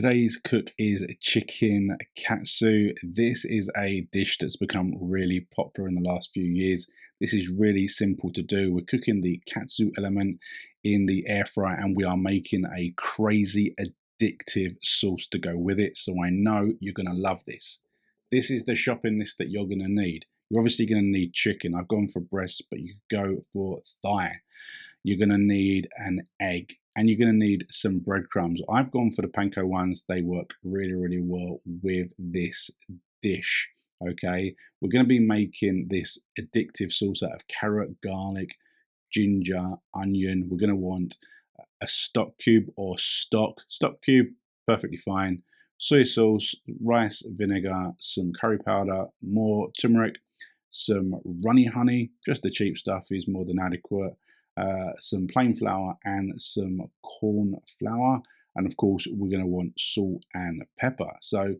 Today's cook is chicken katsu. This is a dish that's become really popular in the last few years. This is really simple to do. We're cooking the katsu element in the air fryer and we are making a crazy addictive sauce to go with it. So I know you're going to love this. This is the shopping list that you're going to need. You're obviously going to need chicken. I've gone for breast, but you could go for thigh. You're going to need an egg and you're going to need some breadcrumbs. I've gone for the Panko ones. They work really, really well with this dish. Okay, we're going to be making this addictive sauce out of carrot, garlic, ginger, onion. We're going to want a stock cube or stock cube, perfectly fine. Soy sauce, rice, vinegar, some curry powder, more turmeric, some runny honey, just the cheap stuff is more than adequate. Some plain flour and some cornflour, and of course we're going to want salt and pepper. So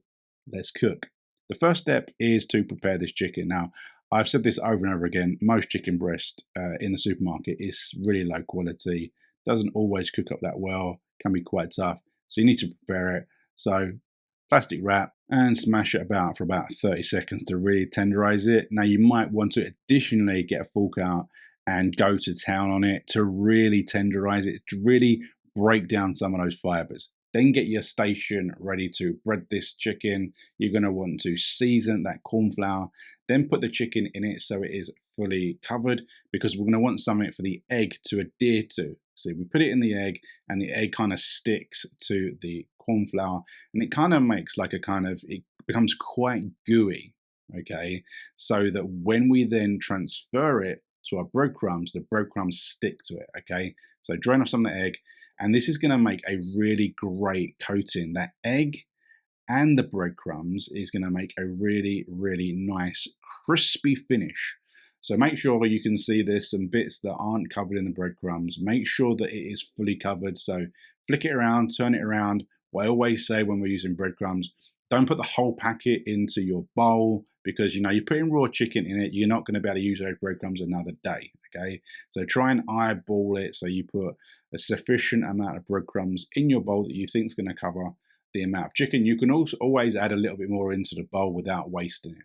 let's cook. The first step is to prepare this chicken. Now I've said this over and over again, most chicken breast in the supermarket is really low quality, doesn't always cook up that well, can be quite tough, so you need to prepare it. So plastic wrap and smash it about for about 30 seconds to really tenderize it. Now you might want to additionally get a fork out and go to town on it to really tenderize it, to really break down some of those fibers. Then get your station ready to bread this chicken. You're going to want to season that corn flour, then put the chicken in it so it is fully covered, because we're going to want something for the egg to adhere to. So we put it in the egg and the egg kind of sticks to the corn flour and it kind of makes like it becomes quite gooey, okay? So that when we then transfer it to our breadcrumbs, the breadcrumbs stick to it, okay? So drain off some of the egg, and this is going to make a really great coating. That egg and the breadcrumbs is going to make a really, really nice crispy finish. So make sure you can see there's some bits that aren't covered in the breadcrumbs. Make sure that it is fully covered. So flick it around, turn it around. What I always say when we're using breadcrumbs, don't put the whole packet into your bowl, because you're putting raw chicken in it, you're not going to be able to use those breadcrumbs another day, okay? So try and eyeball it so you put a sufficient amount of breadcrumbs in your bowl that you think is going to cover the amount of chicken. You can also always add a little bit more into the bowl without wasting it.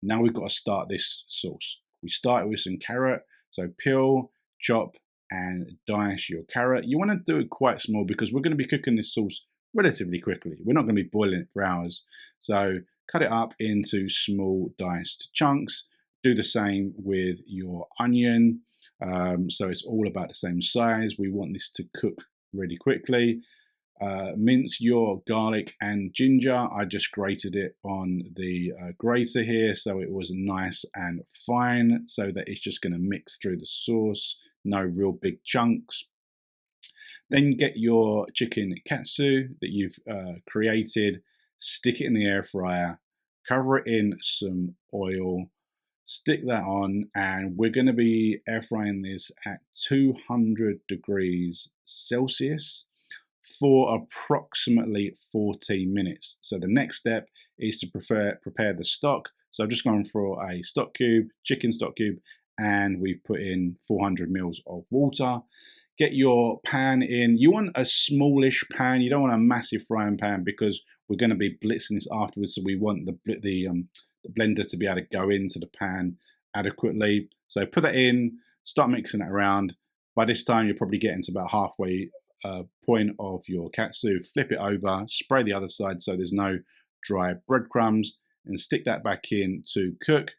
Now we've got to start this sauce. We start with some carrot, so peel, chop, and dice your carrot. You want to do it quite small because we're going to be cooking this sauce relatively quickly. We're not going to be boiling it for hours. So cut it up into small diced chunks. Do the same with your onion. So it's all about the same size. We want this to cook really quickly. Mince your garlic and ginger. I just grated it on the grater here so it was nice and fine, so that it's just going to mix through the sauce. No real big chunks. Then get your chicken katsu that you've created, stick it in the air fryer, cover it in some oil, stick that on, and we're going to be air frying this at 200 degrees Celsius for approximately 14 minutes. So the next step is to prepare the stock. So I've just gone for a stock cube, chicken stock cube, and we've put in 400 mils of water. Get your pan in. You want a smallish pan. You don't want a massive frying pan because we're going to be blitzing this afterwards. So we want the blender to be able to go into the pan adequately. So put that in, start mixing it around. By this time, you're probably getting to about halfway point of your katsu. Flip it over, spray the other side so there's no dry breadcrumbs, and stick that back in to cook.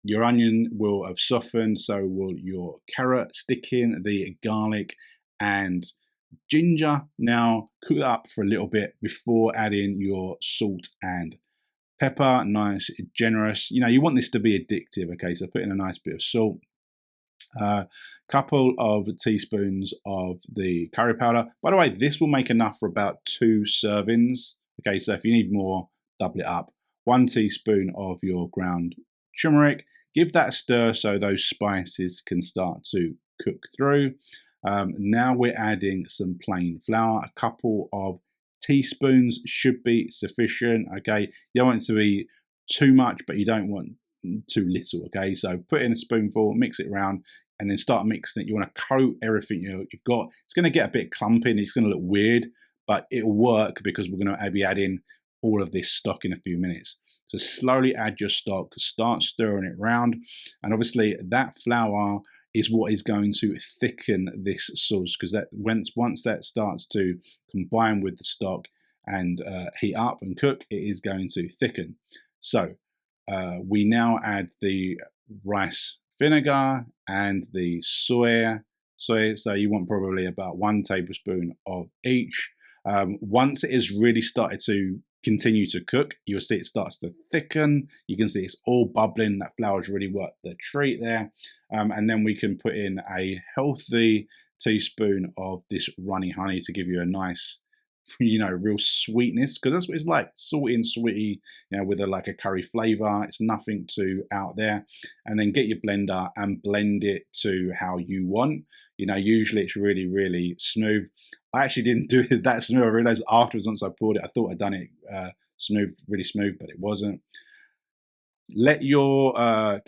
Your onion will have softened, so will your carrot. Stick in the garlic and ginger. Now cook that up for a little bit before adding your salt and pepper. Nice, generous. You want this to be addictive, okay? So put in a nice bit of salt. Couple of teaspoons of the curry powder. By the way, this will make enough for about 2 servings. Okay, so if you need more, double it up. 1 teaspoon of your ground turmeric. Give that a stir so those spices can start to cook through. Now we're adding some plain flour. A couple of teaspoons should be sufficient. Okay, you don't want it to be too much, but you don't want too little. Okay, so put in a spoonful, mix it around, and then start mixing it. You want to coat everything you've got. It's going to get a bit clumpy and it's going to look weird, but it'll work because we're going to be adding all of this stock in a few minutes. So slowly add your stock, start stirring it around, and obviously that flour is what is going to thicken this sauce, because that once that starts to combine with the stock and heat up and cook, it is going to thicken. So we now add the rice vinegar and the soy. So you want probably about 1 tablespoon of each. Once it has really started to continue to cook, you'll see it starts to thicken. You can see it's all bubbling. That flour's really worked the treat there. And then we can put in a healthy teaspoon of this runny honey to give you a nice, real sweetness, because that's what it's like, salty and sweety, with like a curry flavor. It's nothing too out there. And then get your blender and blend it to how you want. Usually it's really, really smooth. I actually didn't do it that smooth. I realized afterwards, once I poured it, I thought I'd done it smooth, really smooth, but it wasn't. Let your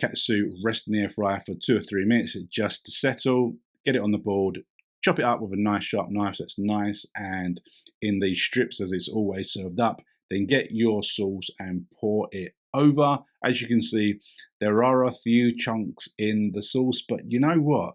katsu rest in the air fryer for 2 or 3 minutes just to settle. Get it on the board. Chop it up with a nice sharp knife so it's nice and in these strips as it's always served up. Then get your sauce and pour it over. As you can see, there are a few chunks in the sauce, but you know what?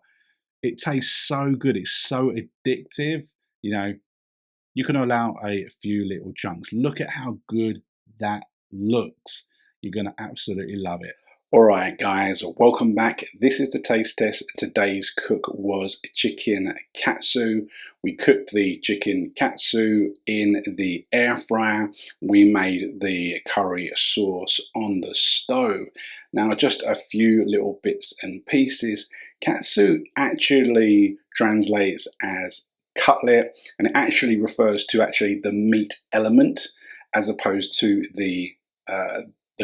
It tastes so good. It's so addictive. You can allow a few little chunks. Look at how good that looks. You're going to absolutely love it. All right, guys, welcome back. This is the taste test. Today's cook was chicken katsu. We cooked the chicken katsu in the air fryer. We made the curry sauce on the stove. Now, just a few little bits and pieces. Katsu actually translates as cutlet, and it actually refers to the meat element as opposed to the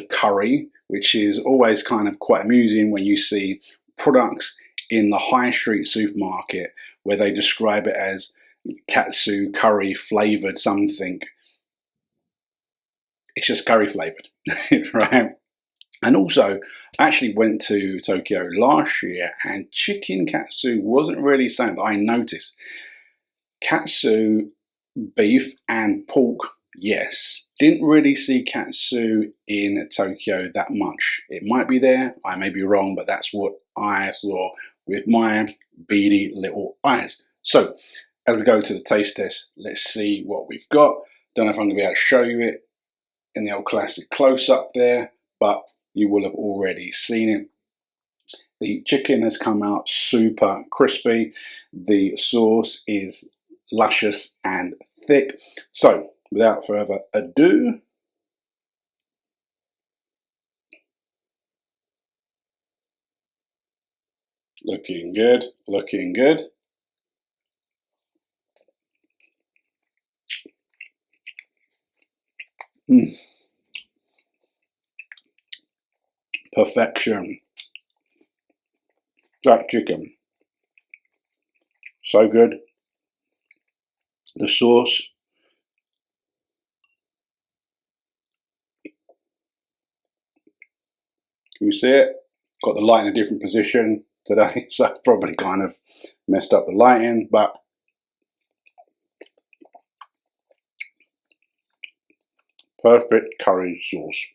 curry, which is always kind of quite amusing when you see products in the high street supermarket where they describe it as katsu curry flavored something. It's just curry flavored, right? And also, I actually went to Tokyo last year, and chicken katsu wasn't really something that I noticed. Katsu, beef and pork, yes. Didn't really see katsu in Tokyo that much. It might be there, I may be wrong, but that's what I saw with my beady little eyes. So, as we go to the taste test, let's see what we've got. Don't know if I'm going to be able to show you it in the old classic close-up there, but you will have already seen it. The chicken has come out super crispy. The sauce is luscious and thick. So, without further ado, looking good, looking good. Perfection. That chicken, so good. The sauce, can you see it? Got the light in a different position today, so I've probably kind of messed up the lighting, but perfect curry sauce.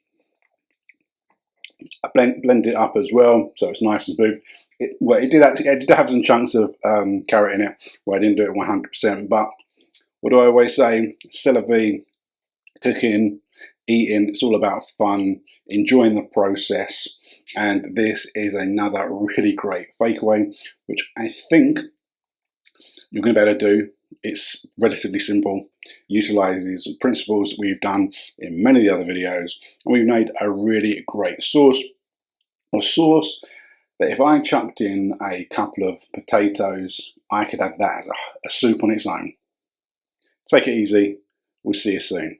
I blend it up as well, so it's nice and smooth. It did have some chunks of carrot in it, where I didn't do it 100%, but what do I always say? C'est la vie. Cooking, eating, it's all about fun, enjoying the process, and this is another really great fakeaway, which I think you're going to be able to do. It's relatively simple, utilizes principles that we've done in many of the other videos, and we've made a really great sauce, a sauce that if I chucked in a couple of potatoes, I could have that as a soup on its own. Take it easy. We'll see you soon.